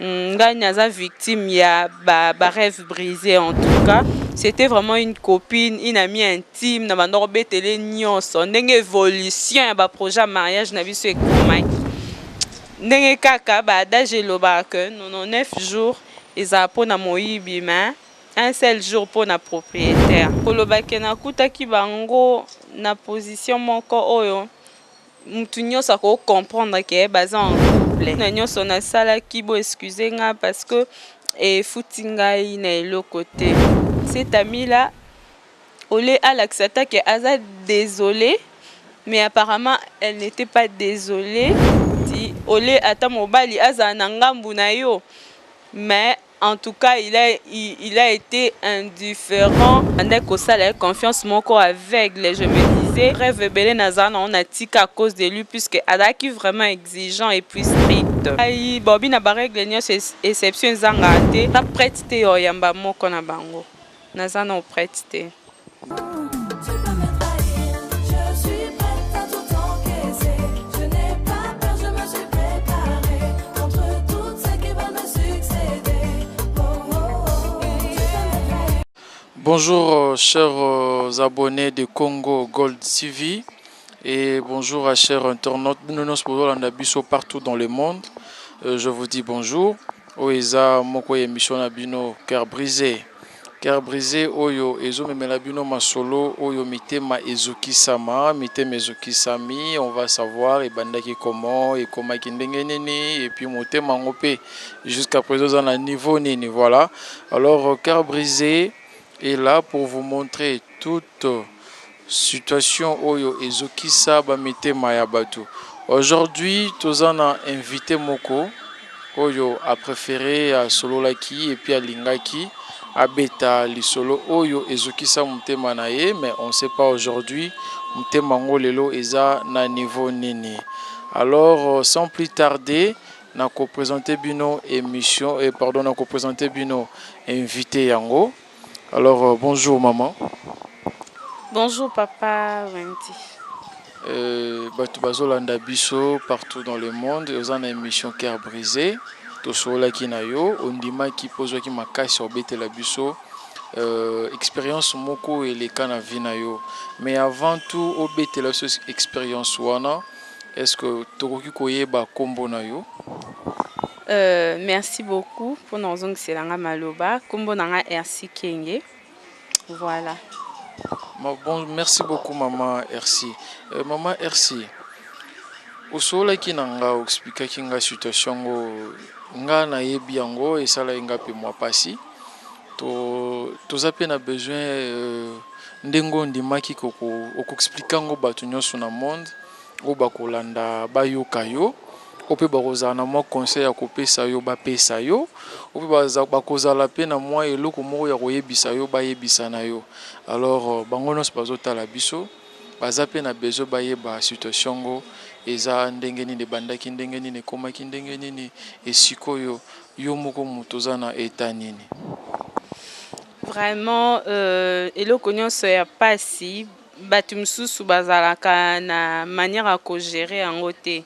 Ngai naza victime ya rêve brisé en tout cas. C'était vraiment une copine, une amie intime, na bandoko betele nyonso, ndenge évolution ya projet mariage na biso ekomai. Ndenge kaka adage elobaka que 99 jours eza pona moyibi mais un seul jour pour na propriétaire. Kolobaki nakutaki bango na position moko oyo mutu nyonso ako comprendre que baza en couple. Na nyonso na sala ki bo excuser nga parce que futi ngai na eloko te. Cette amie là olé alaxata que aza désolé mais apparemment elle n'était pas désolée. Si olé ata mobali aza na ngambu na yo mais en tout cas, il a été indifférent. Andeko sala confiance moko aveugle. Je me disais, rêve belé nazana on a tika à cause de lui puisque adaki vraiment exigeant et puis strict. Aïe, bobi na barègle nyos exception zangate. Ta prête te oyamba moko na bango. Nazana prête te. Bonjour chers abonnés de Congo Gold TV et bonjour à chers internautes partout dans le monde. Je vous dis bonjour. Oeza moko émission na bino Cœur brisé. Cœur brisé oyo ezo memela bino masolo oyo mitema ezoki sama, mitema ezoki sami, on va savoir et bandaki comment et comment kindenge nini et puis motema ngopé jusqu'à présent à niveau nini voilà. Alors Cœur brisé est là pour vous montrer toute situation oyo ezokisa ba mitema ya bato. Aujourd'hui, tozana invité moko oyo a préféré à solo laki et puis à lingaki à beta li solo oyo ezokisa mutema na ye mais on sait pas aujourd'hui mutema ngo lelo eza na niveau nini. Alors sans plus tarder, na ko présenter bino émission et pardon na ko présenter bino invité yango. Alors, bonjour maman. Bonjour papa Wendy. Bazolanda biso partout dans le monde. Vous avez une émission Cœur brisé. Tosola kinayo, ondima ki pozo ki makasi obete la biso. Expérience moko et les kana vinayo. Mais avant tout, obete la expérience wana. Est-ce que tokoki koyeba kombo na yo? Merci beaucoup pour nous excellents maloba kombo nanga RC Kenge. Voilà. Bon, merci beaucoup maman RC. Maman RC. Osola ki nanga expliquer ki nga situation ngo nga na yebi yango et ça la nga pe moi pasi. To zape na besoin ndengo ndimaki koko expliquer ngo batu nyonso na monde o bakolanda bayoka yo. Ope bakozana mo conseil ya kopesa yo bapesa yo ope bakozala pe na moi eloko moko ya koyebisa yo bayebisa na yo. Alors bango nyonso bazotala biso baza pe na besoin bayeba situation ngo eza ndenge nini bandaki ndenge nini ekomaki ndenge nini esikoyo yo moko moto oza na eta nini. Vraiment eloko nyonso ya pasi batu misusu bazalaka na manière à gérer yango te.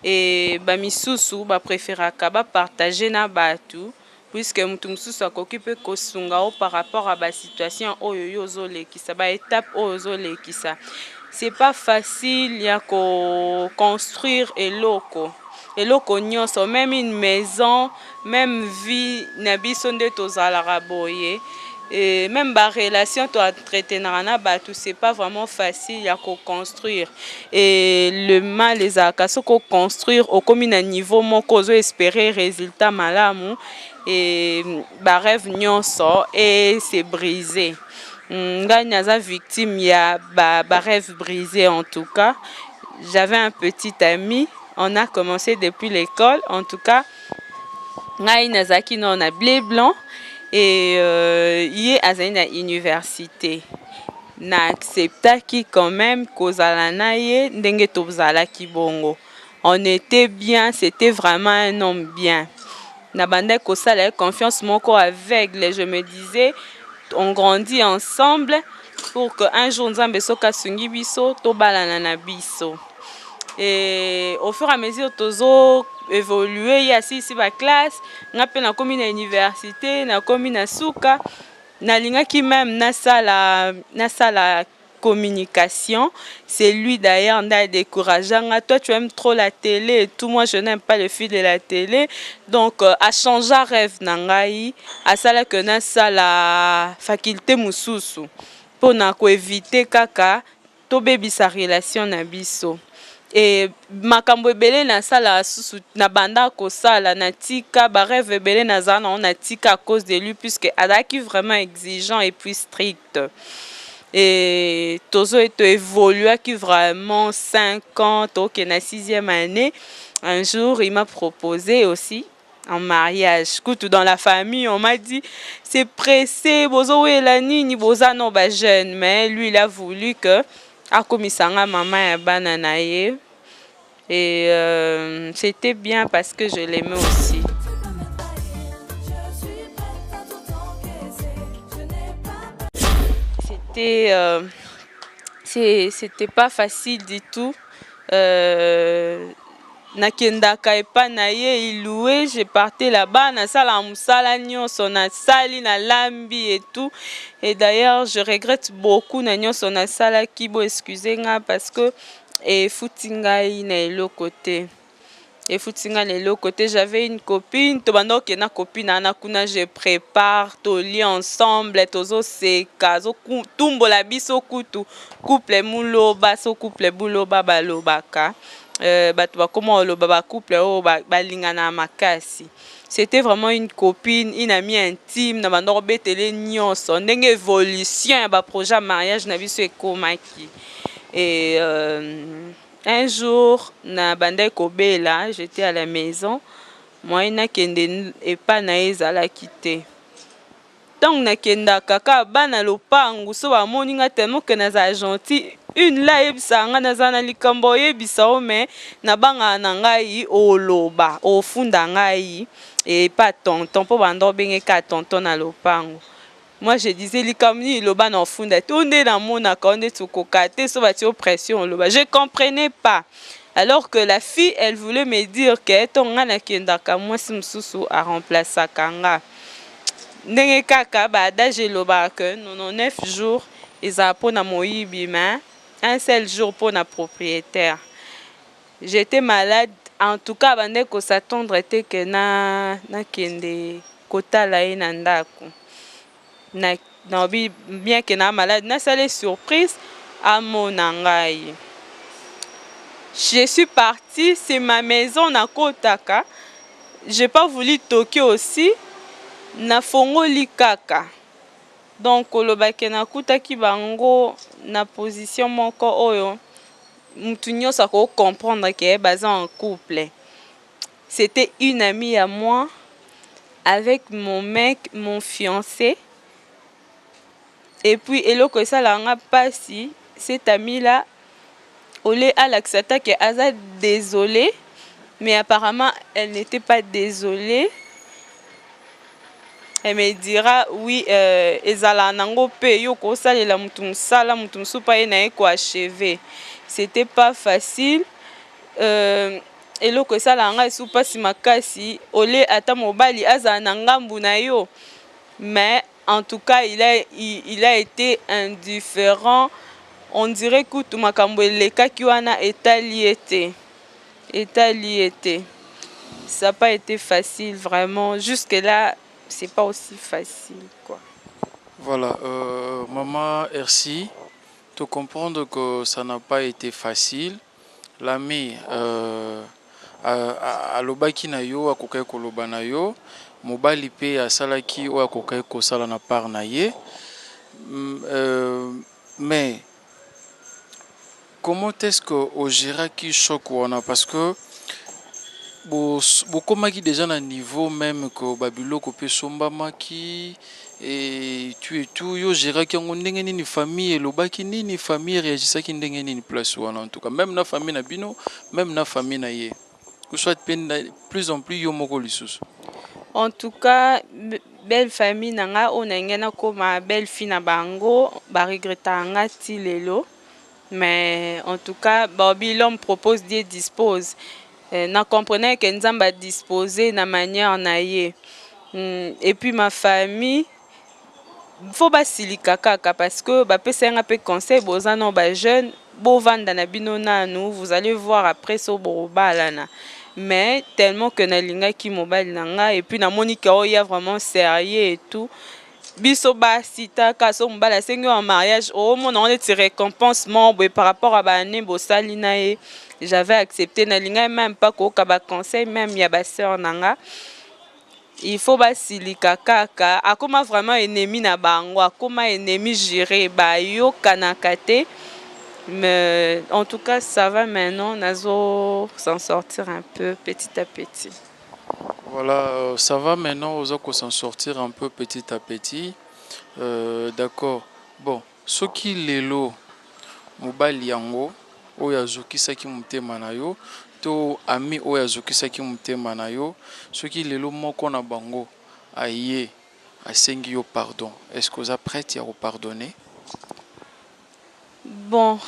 Et ba misusu ba préféraka ba partager na batu puisque mutu misusu akoki pe kosunga o par rapport à ba situation oyo yozo lekisa ba étape oyo zo lekisa. C'est pas facile ya ko construire eloko nyonso, même une maison, même vie na biso nde tozalaka boye. Et même la relation to entretenir na batu c'est pas vraiment facile à construire et le mal les akaso ko construire au comme un niveau moko zo espérer résultat malamu et ba rêve nyonso et c'est brisé. Ngai naza victime ya ba rêve brisé en tout cas. J'avais un petit ami, on a commencé depuis l'école en tout cas. Ngai nazaki non na blé blanc. Et il est à une université. Na accepta qui quand même kozala na ye ndenge tozala ki bongo. On était bien, c'était vraiment un homme bien. Na bande ko sala confiance moko aveugle. Je me disais on grandit ensemble pour que un jour nzambe soka sungi biso to balana na biso. Et au fur et à mesure tozo évolué ya si ba classe nga pe na komi na université na komi na suka nalingaki même na sala communication. C'est lui d'ailleurs n'a découragé. Toi tu aimes trop la télé et tout, moi je n'aime pas le fil de la télé. Donc à changer rêve nangai à sala que na sala faculté mususu pour na ko éviter kaka to baby sa relation na biso. Et makambo ebele na sala susu na banda ko sala na tika ba rêve ebele na zana on a tika à cause de lui puisque adaki vraiment exigeant et puis strict. Et Tozo est évolué qui vraiment 5 ans, donc na 6e année. Un jour, il m'a proposé aussi en mariage. Écoute, dans la famille, on m'a dit c'est pressé, bozo et la nini boza no ba jeune, mais lui il a voulu que akomisanga maman ya banana ye. Et c'était bien parce que je l'aimais aussi. C'était pas facile du tout. Nakendaka epa na ye iloué, j'ai parti là-bas na sala musala nyonso na sali na lambi et tout. Et d'ailleurs je regrette beaucoup na nyonso na sala ki bo excusez nga parce que et foutingai na le côté. Et foutinga na le côté, j'avais une copine, tobando ke na copine ana kuna je prépare to lit ensemble, tozo se kazo tumbo la biso kutu, couple muloba so couple buloba balobaka. Bato bakoma loba ba couple o balingana makasi. C'était vraiment une copine, une amie intime na bando betele nyonso, ndenge évolution ba projet mariage na biso ekomaki. Et un jour, na bandai kobela, j'étais à la maison. Moi, na kende epa na ezala quitté. Donc na kenda kaka bana lopangu so ba moninga tellement que naza gentil. Une là ebisanga nazana likambo yebisa o mais na banga na ngai oloba, ofunda ngai et pas tonton po bando benge ka tonton na lopangu. Moi je disais likamni loba na funda tonde na mona konde tukokate so bati oppression loba. Je comprenais pas. Alors que la fille elle voulait me dire que tonga na kendaka moi simsusu a remplacer kanga. Ndenge kaka bada je loba que 99 jours eza pona moyibi mais un seul jour pour na propriétaire. J'étais malade en tout cas bande ko s'attendre était que na kende kota la ina ndako. Na bien que na malade na sale surprise à mon angai. Je suis partie, c'est ma maison na Kotaka. J'ai pas voulu toquer aussi na fongoli kaka. Donc kolobake na kutaki bango na position moko oyo mutu nyonso ko comprendre que basé en couple. C'était une amie à moi avec mon mec, mon fiancé. Et puis, eloko ça l'a passé, cette amie-là, Olé a l'accepté qu'elle a désolée, mais apparemment, elle n'était pas désolée. Elle me dira, oui, ezala nango pe yoko sala la mutum sala mutum supa ena eko achevé. C'était pas facile. Eloko ça l'a supa si makasi, Olé ata mobali aza nangambu na yo. Mais en tout cas, il a été indifférent. On dirait que tout makambo leka kiwana etaliete. Ça n'a pas été facile vraiment. Jusque là, c'est pas aussi facile quoi. Voilà, maman Ersi, te comprendre que ça n'a pas été facile. L'ami à lobaki na yo akokai koloba na yo. Mobali pe asalaki o akokai kosala na part na ye. Mais comment est-ce que au géraki choc wana parce que bokomaki déjà na niveau même que babiloko pe sombamaki et tu yo géraki ngo ndenge nini famille elobaki nini famille réagisaki ndenge nini place wana en tout cas même na famille na bino même na famille na ye que soit plus en plus yo moko lisusu. En tout cas, belle famille nanga onengena koma belle fille na bango ba regretanga ti lelo. Mais en tout cas, Bobby l'homme propose Dieu dispose. na comprenais que nzamba disposé na manière na ye. Et puis ma famille faut basilika kaka parce que bapesa nga pe conseil boza no ba jeune bovanda na bino nanu, vous allez voir après so bobalana. Mais tellement que nalingaki mobali na nga et puis namoni que oh, il y a vraiment sérieux et tout. Biso basita ka so mobali asengi en mariage oh mon on est récompense membre par rapport à ba ne bosali na ye. J'avais accepté nalinga même pas ko ka ba conseil même ya ba sœur nanga. Il faut basilika kaka akoma vraiment ennemi na bango akoma ennemi géré ba yo kanakate. Mais en tout cas ça va maintenant nazo s'en sortir un peu petit à petit. Voilà, ça va maintenant aux autres s'en sortir un peu petit à petit. D'accord. Bon, ce qui lelo mobali yango oyo azokisaki motema na yo to ami oyo azokisaki motema na yo soki lelo moko na bango aye asengi yo pardon, est-ce que oza prête ya kopardonner? Bon,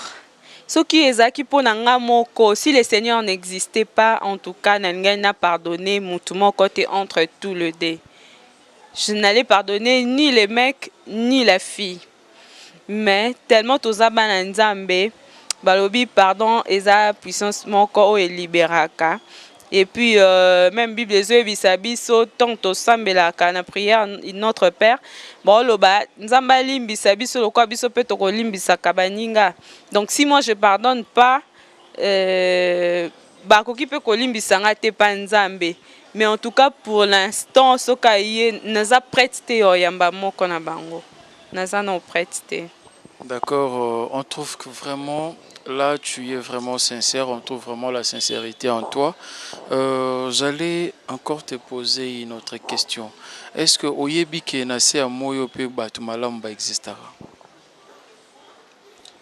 ce qui ezaki po na nga moko, si le Seigneur n'existait pas, en tout cas nangai n'a pardonné mutumo côté entre tous les deux. Je n'allais pardonner ni le mec ni la fille. Mais tellement toza bana nzambe balobi pardon eza puissance moko e libéraka. Et puis même Bible ezobisa biso tant tosambelaka na prière notre Père bon loba nzamba limbisa biso lokwa biso pe to kolimbisa kabaninga. Donc si moi je pardonne pas bakoki pe kolimbisa nga te pa nzambe. Mais en tout cas pour l'instant soka ye naza prête te oyamba moko na bango. Naza no prête te. D'accord, on trouve que vraiment, là, tu es vraiment sincère, on trouve vraiment la sincérité en toi. J'allais encore te poser une autre question. Est-ce que Oyebi Kenase a Moyo pe Batumalam existera?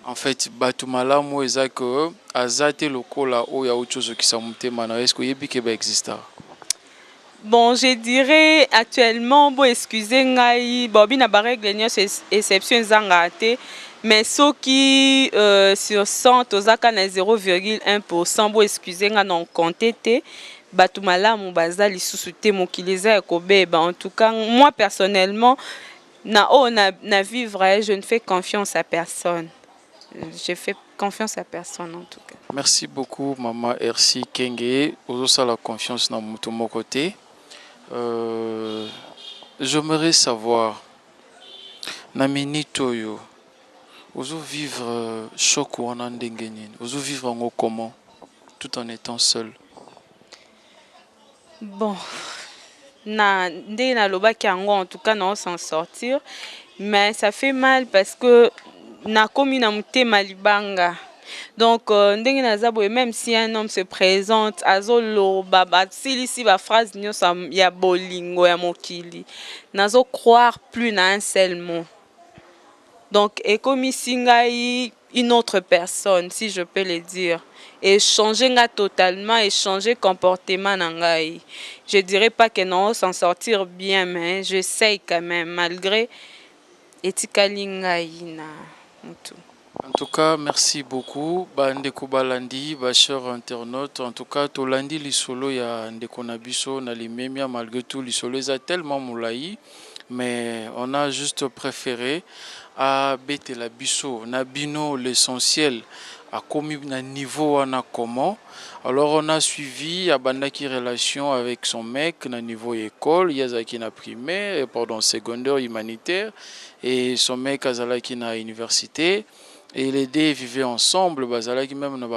En fait, Batumalam eza que azate lokola oya uchozo kisamute mana. Est-ce que Oyebi Keba existera? Bon, je dirais actuellement, bon, excusez ngai, bon, bina barek l'union exception zangate, mais ceux qui sur 100 ozaka na 0,1%, bon, excusez nga non compté te, batumala mu bazali susute mokiliza ekobeba. En tout cas, moi personnellement, na vivre, je ne fais confiance à personne. Je fais confiance à personne en tout cas. Merci beaucoup, Maman Ersi Kenge. Ozosa la confiance dans mon côté. J'aimerais savoir, Namini Toyo, ozo vivre choc ou en andengenin, ozo vivre en comment, tout en étant seul. Bon, na lobaki yango en tout cas on s'en sortir, mais ça fait mal parce que na komi na mutema libanga. Donc, même si un homme se présente, azolo baba silisi ba phrase ya bolingo ya mokili, nazo croire plus na un seul mot. Donc, et comme singai une autre personne, si je peux le dire, et changer nga totalement et changer comportement nangai. Je dirais pas que non s'en sortir bien, mais j'essaye quand même malgré etikali ngai na mutu. En tout cas, merci beaucoup. Ndeko balandi, chers internautes. En tout cas, tolandi lisolo ya ndeko nabiso na limemia malgré tout lisolo est tellement moulaï, mais on a juste préféré à bete la biso nabino l'essentiel a commis na niveau wana comment. Alors on a suivi à bandaki relation avec son mec na niveau école, yazaki na primaire et pardon secondaire humanitaire et son mec azalaki na université. Et les deux vivaient ensemble, bazalaki même na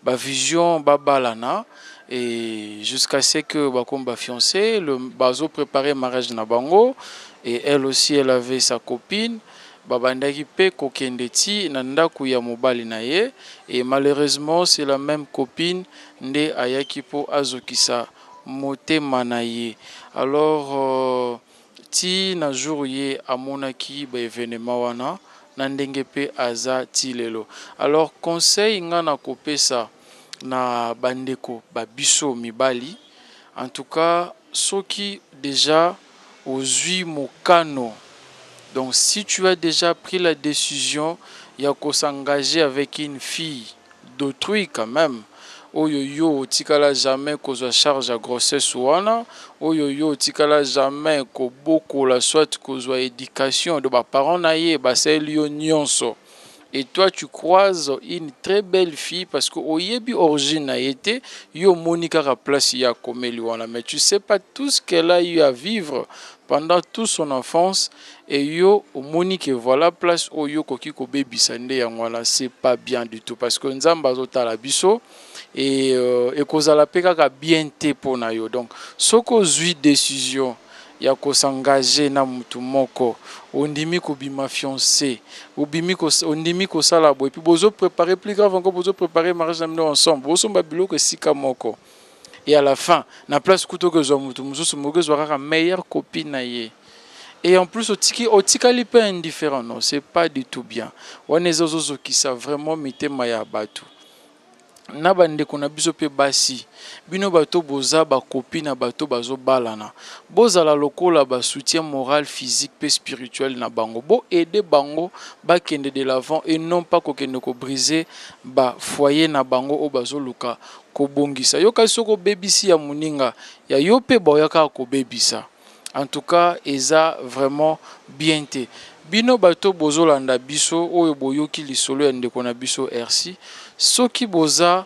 ba vision babalana et jusqu'à ce que bakom ba fiancé, le bazo préparer mariage na bango et elle aussi elle avait sa copine. Babandaki pe kokendeti na ndaku ya mobali na ye et malheureusement c'est la même copine nde ayaki po azokisa motema na ye. Alors ti na jour ye amonaki ba événement wana na ndenge pe aza ti lelo. Alors conseil nga na kopesa na bandeko babiso mibali en tout cas soki déjà ozwi mokano. Donc si tu as déjà pris la décision, il y a qu'à s'engager avec une fille d'autrui quand même. oyo yo tikala jamais kozwa charge à grossesse wana, oyo yo tikala jamais ko boko la soit kozwa éducation de ba parents na ye ba sel yo nyonso. Et toi, tu croises une très belle fille parce que au yebi origine a été, yo Monica a place ya komeliwana, mais tu sais pas tout ce qu'elle a eu à vivre pendant toute son enfance et yo Monique voilà place au yo koki ko baby sande ya ngwala, c'est pas bien du tout parce que nzamba zota la biso et kozala pe kaka bien te pona yo. Donc soko zui décision ya s'engager na mutu moko ondimi ko bima fiancé ondimi ko sala boy puis bozo préparer plus grave encore bozo préparer mariage ensemble bozo mbabilo ko sika moko et à la fin na place kuto que zo mutu mususu moko zo kaka meilleure copine na ye et en plus otika lipe indifférent non c'est pas du tout bien wana ezozo qui ça vraiment mitema ya batu na bandeko na biso pe basi bino bato boza ba copine na bato bazo balana bozala lokola ba soutien moral physique pe spirituel na bango bo aider bango ba kende de l'avant et non pas ko kende ko briser ba foyer na bango o bazo luka ko bongisa yo kasi soko bebisi ya muninga ya yo pe boyaka ko bebisa en tout cas eza vraiment bien te bino bato bozolanda biso oyo boyoki lisolo ya ndeko na biso RC soki boza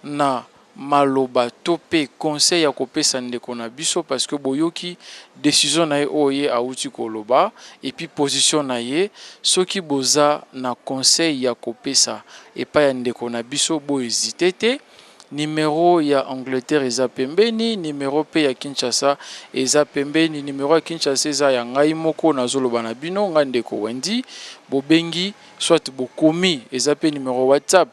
na maloba to pe conseil ya kopesa ndeko na biso parce que boyoki décision na ye oye auti koloba et puis position na ye soki boza na conseil ya kopesa epa ya ndeko na biso bo hésiter te numéro ya Angleterre eza pembeni, numéro pe ya Kinshasa eza pembeni, numéro ya Kinshasa eza ya ngai moko nazoloba na bino nga ndeko Wendy bobengi soit bokomi eza pe numéro WhatsApp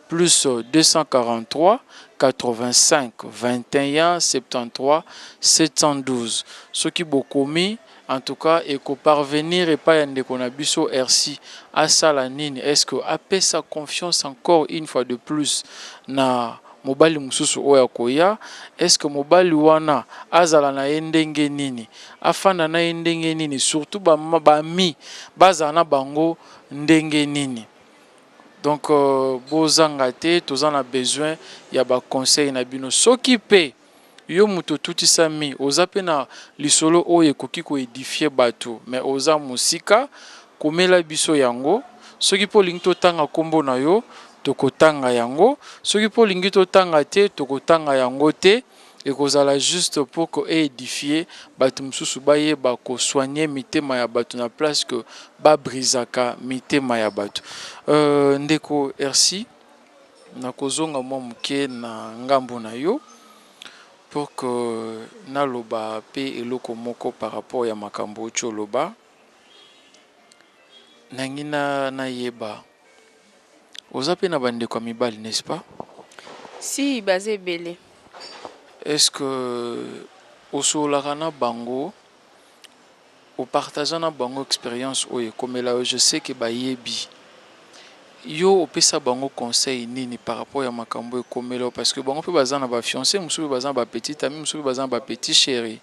plus 243 85 21 73 712 soki bokomi en tout cas et ko parvenir et pas yande qu'on a biso RC à salanine est-ce que après sa confiance encore une fois de plus na mobali mususu oya koya est-ce que mobali wana azala na ndenge nini afanda na ndenge nini surtout ba mi bazana bango ndenge nini donc bozanga te tozana besoin ya ba conseil na bino soki pe yo muto tuti sami oza pe na lisolo oye koki ko édifier bato mais oza musika komela biso yango soki po lingi totanga kombo na yo tokotanga yango soki po lingi totanga te tokotanga yango te ekozala juste pour que édifier bato mususu baye ba ko soigner mitema ya bato na place que ba brisaka mitema ya bato ndeko RC na kozonga mwa muke na ngambo na yo pour que naloba pe eloko moko par rapport ya makambo choloba nangina na yeba oza pe na bande kwa mibali n'est-ce pas? Si basé belé. Est-ce que osolaka na bango au partageant na bango expérience oye comme là je sais que bayebi yo opesa bango conseil nini par rapport ya makambo ekomelo parce que bango pe bazana ba fiancé mususu bazana ba petite amie mususu bazana ba petit chéri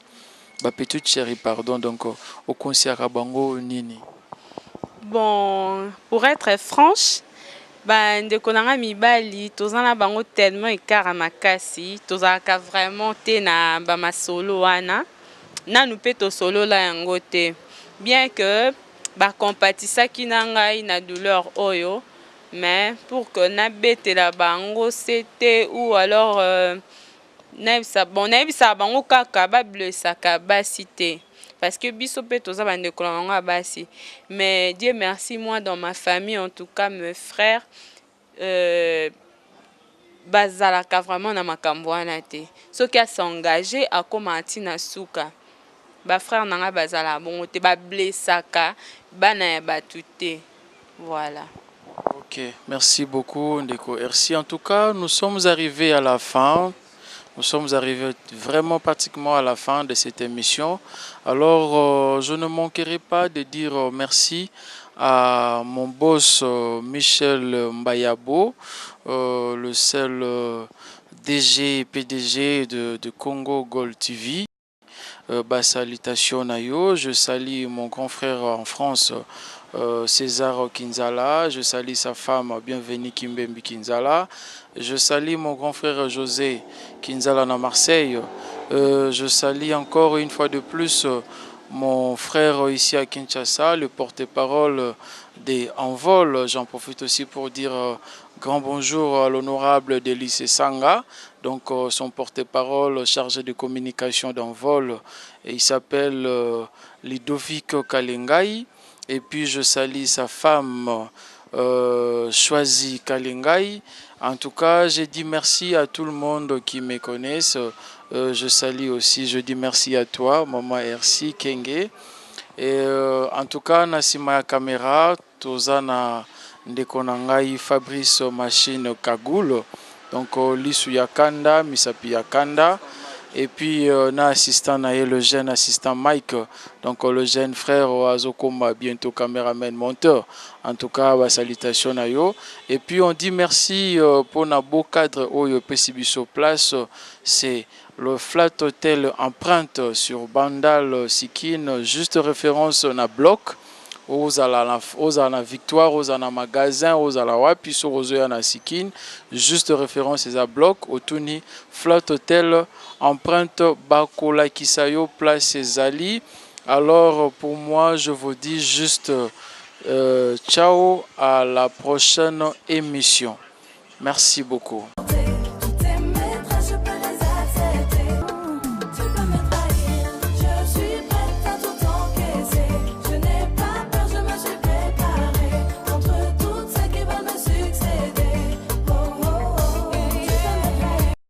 ba petite chérie pardon donc au conseil bango nini. Bon pour être franche ndeko nanga mibali tozana bango tellement ekara makasi tozalaka vraiment te na ba masolo wana nanu pe tosolo la yango te bien que bakompatisaki na ngai na douleur oyo mais pour que nabetela bango c'était ou alors nayebisa bango kaka bablesaka basi te parce que biso pe toza bandeko na bango basi mais Dieu merci moi dans ma famille en tout cas mes frères bazalaka vraiment na makambo wana te soki s'engager akoma ntina suka ba frère nanga bazala bongo te bablesaka bana ya batu te voilà. Ok, merci beaucoup Ndeko RC. En tout cas, nous sommes arrivés à la fin. Nous sommes arrivés vraiment pratiquement à la fin de cette émission. Alors, je ne manquerai pas de dire merci à mon boss Michel Mbayabo, le seul DG et PDG de Congo Gold TV. Salutations Nayo. Je salue mon grand frère en France, César Kinzala, je salue sa femme, bienvenue Kimbembi Kinzala, je salue mon grand frère José Kinzala à Marseille, je salue encore une fois de plus mon frère ici à Kinshasa, le porte-parole des Envols. J'en profite aussi pour dire grand bonjour à l'honorable Délice Sanga, donc son porte-parole chargé de communication d'Envol, et il s'appelle Ludovic Kalengai. Et puis je salue sa femme Choisie Kalengai. En tout cas, j'ai dit merci à tout le monde qui me connaissent. Je salue aussi, je dis merci à toi, Maman RC Kenge. Et en tout cas, nasima ya caméra, tozana ndeko na ngai Fabrice Machine Kagoul. Donc lisu ya kanda, misapi ya kanda. Et puis na assistant naye le jeune assistant Mike, donc le jeune frère Azokoma, bientôt caméraman monteur. En tout cas, salutations à yo. Et puis on dit merci pour un beau cadre où il peut place. C'est le Flat Hotel Empreinte sur Bandal Sikine, juste référence na bloc. Aux à la Victoire, aux à la magasin, aux à la Wapi, sur aux à la Sikine, juste référence à bloc, au Tuni, Flat Hotel, empreinte Bakola Kisayo, place Zali. Alors pour moi, je vous dis juste ciao, à la prochaine émission. Merci beaucoup.